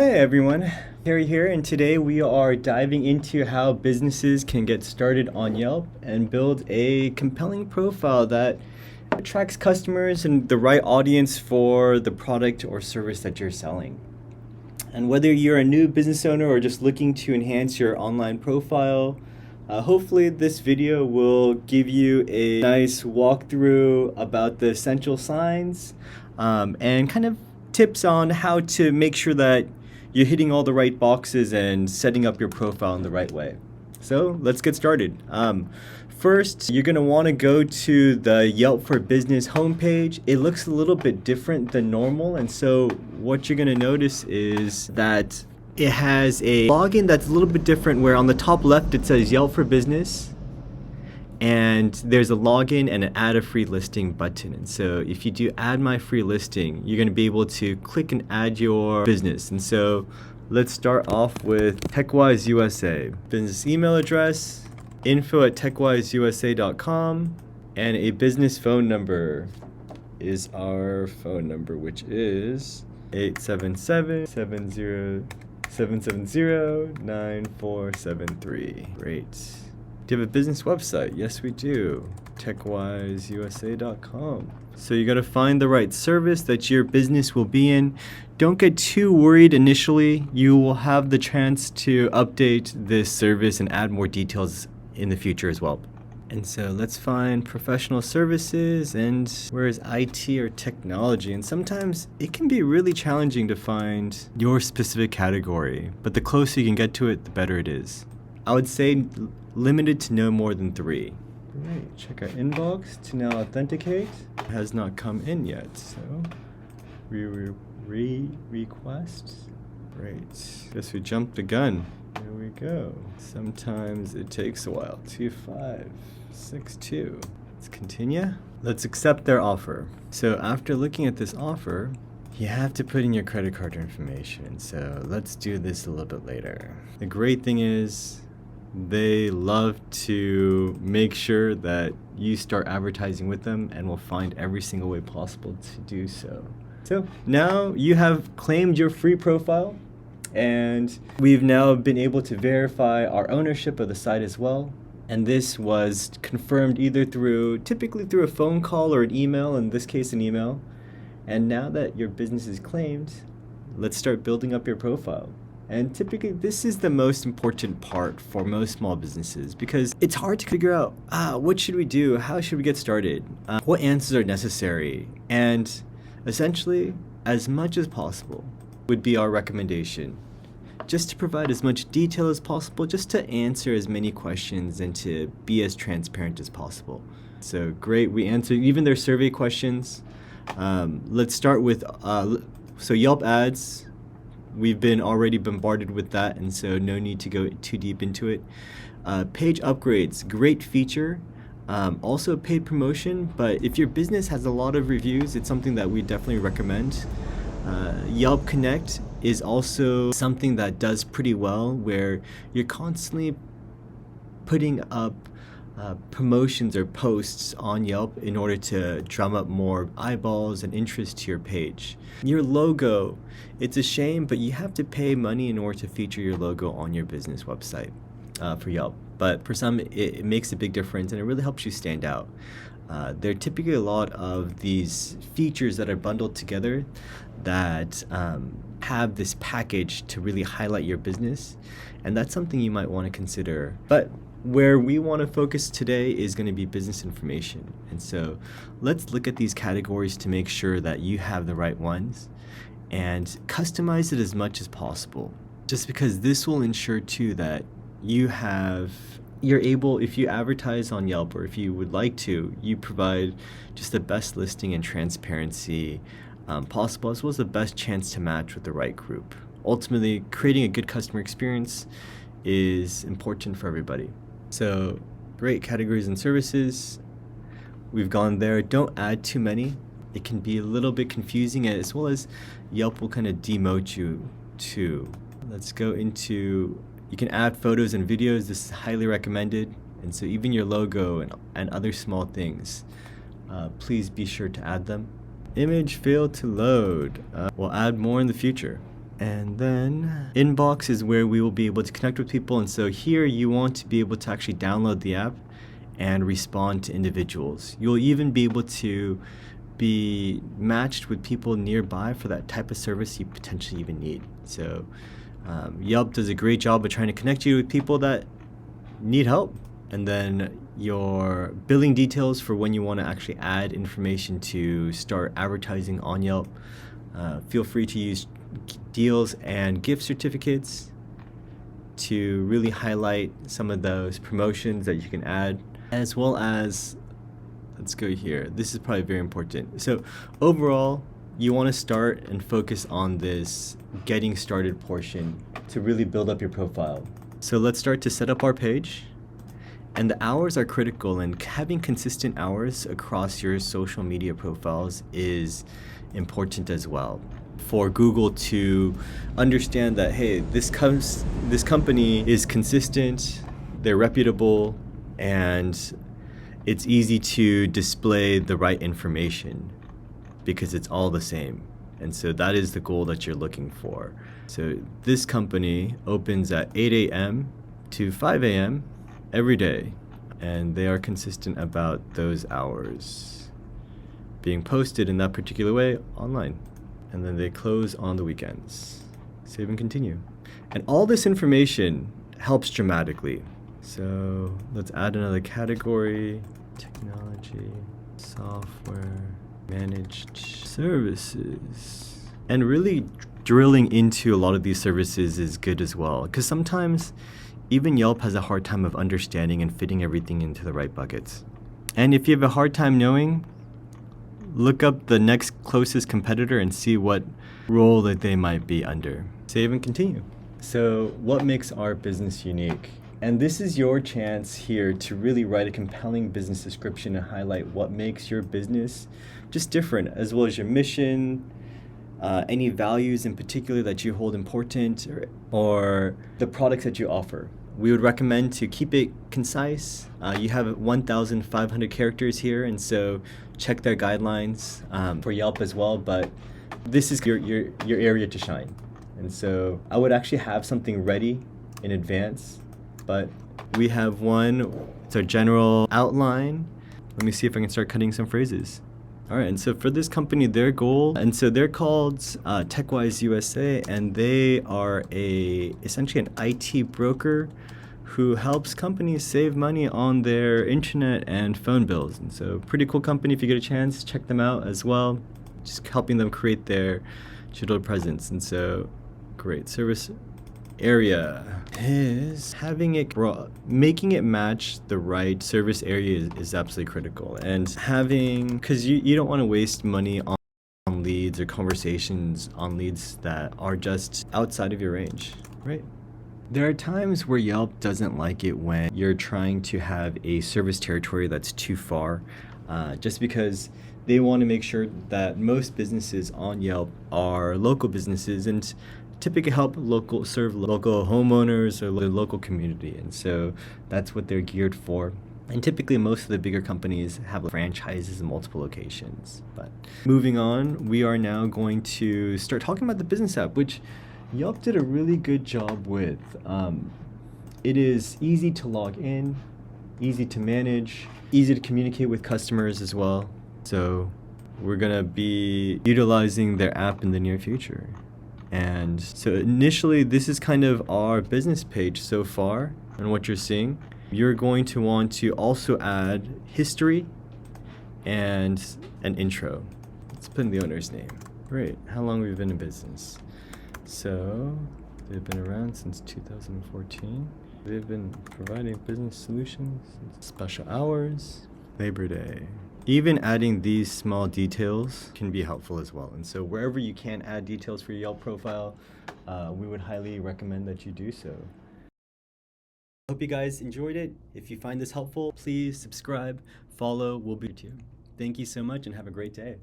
Hey everyone, Harry here, and today we are diving into how businesses can get started on Yelp and build a compelling profile that attracts customers and the right audience for the product or service that you're selling. And whether you're a new business owner or just looking to enhance your online profile, hopefully this video will give you a nice walkthrough about the essential signs and kind of tips on how to make sure that you're hitting all the right boxes and setting up your profile in the right way. So let's get started. First, you're going to want to go to the Yelp for Business homepage. It looks a little bit different than normal, and so what you're going to notice is that it has a login that's a little bit different, where on the top left it says Yelp for Business, and there's a login and an add a free listing button. And so if you do add my free listing, you're going to be able to click and add your business. And so let's start off with TechWise USA. Business email address, info@techwiseusa.com, and a business phone number is our phone number, which is 877-770-9473. Great. Do you have a business website? Yes, we do. techwiseusa.com. So you got to find the right service that your business will be in. Don't get too worried initially. You will have the chance to update this service and add more details in the future as well. And so let's find professional services, and where is IT or technology? And sometimes it can be really challenging to find your specific category, but the closer you can get to it, the better it is. I would say limited to no more than 3. Great. Check our inbox to now authenticate. It has not come in yet, so request. Great. Guess we jumped the gun. Here we go. Sometimes it takes a while. 2562. Let's continue. Let's accept their offer. So after looking at this offer, you have to put in your credit card information. So let's do this a little bit later. The great thing is they love to make sure that you start advertising with them, and will find every single way possible to do so. So now you have claimed your free profile, and we've now been able to verify our ownership of the site as well. And this was confirmed either typically through a phone call or an email, in this case an email. And now that your business is claimed, let's start building up your profile. And typically this is the most important part for most small businesses, because it's hard to figure out, what should we do? How should we get started? What answers are necessary? And essentially, as much as possible would be our recommendation, just to provide as much detail as possible, just to answer as many questions and to be as transparent as possible. So great, we answer even their survey questions. Let's start with, so Yelp ads. We've been already bombarded with that, and so no need to go too deep into it. Page upgrades, great feature. Also paid promotion, but if your business has a lot of reviews, it's something that we definitely recommend. Yelp Connect is also something that does pretty well, where you're constantly putting up promotions or posts on Yelp in order to drum up more eyeballs and interest to your page. Your logo, it's a shame, but you have to pay money in order to feature your logo on your business website for Yelp. But for some, it makes a big difference, and it really helps you stand out. There are typically a lot of these features that are bundled together that have this package to really highlight your business, and that's something you might want to consider. But where we want to focus today is going to be business information. And so let's look at these categories to make sure that you have the right ones, and customize it as much as possible, just because this will ensure too that you're able, if you advertise on Yelp, or if you would like to, you provide just the best listing and transparency possible, as well as the best chance to match with the right group. Ultimately, creating a good customer experience is important for everybody. So great categories and services. We've gone there. Don't add too many. It can be a little bit confusing, as well as Yelp will kind of demote you too. Let's go into, you can add photos and videos. This is highly recommended. And so even your logo and other small things, please be sure to add them. Image failed to load. We'll add more in the future. And then inbox is where we will be able to connect with people. And so here you want to be able to actually download the app and respond to individuals. You'll even be able to be matched with people nearby for that type of service you potentially even need. So Yelp does a great job of trying to connect you with people that need help. And then your billing details for when you want to actually add information to start advertising on Yelp. Feel free to use deals and gift certificates to really highlight some of those promotions that you can add, as well as, let's go here. This is probably very important. So overall, you want to start and focus on this getting started portion to really build up your profile. So let's start to set up our page. And the hours are critical, and having consistent hours across your social media profiles is important as well. For Google to understand that, hey, this company is consistent, they're reputable, and it's easy to display the right information because it's all the same. And so that is the goal that you're looking for. So this company opens at 8 a.m. to 5 a.m. every day, and they are consistent about those hours being posted in that particular way online. And then they close on the weekends. Save and continue. And all this information helps dramatically. So let's add another category: technology, software, managed services. And really drilling into a lot of these services is good as well, because sometimes even Yelp has a hard time of understanding and fitting everything into the right buckets. And if you have a hard time knowing, look up the next closest competitor and see what role that they might be under. Save and continue. So what makes our business unique? And this is your chance here to really write a compelling business description and highlight what makes your business just different, as well as your mission, any values in particular that you hold important, or the products that you offer. We would recommend to keep it concise. You have 1,500 characters here, and so check their guidelines for Yelp as well, but this is your area to shine. And so I would actually have something ready in advance, but we have one. It's our general outline. Let me see if I can start cutting some phrases. All right, and so for this company, their goal, and so they're called TechWise USA, and they are essentially an IT broker who helps companies save money on their internet and phone bills. And so pretty cool company. If you get a chance, check them out as well. Just helping them create their digital presence. And so great service area is having it making it match the right service area is absolutely critical. And having, because you don't want to waste money on leads or conversations on leads that are just outside of your range, right? There are times where Yelp doesn't like it when you're trying to have a service territory that's too far, just because they want to make sure that most businesses on Yelp are local businesses and typically serve local homeowners or the local community. And so that's what they're geared for. And typically most of the bigger companies have franchises in multiple locations. But moving on, we are now going to start talking about the business app, which Yelp did a really good job with. It is easy to log in, easy to manage, easy to communicate with customers as well. So we're gonna be utilizing their app in the near future. And so initially, this is kind of our business page so far and what you're seeing. You're going to want to also add history and an intro. Let's put in the owner's name. Great. How long we've been in business? So they've been around since 2014. They've been providing business solutions, special hours, Labor Day. Even adding these small details can be helpful as well. And so wherever you can add details for your Yelp profile, we would highly recommend that you do so. Hope you guys enjoyed it. If you find this helpful, please subscribe, follow, we'll be here too. Thank you so much and have a great day.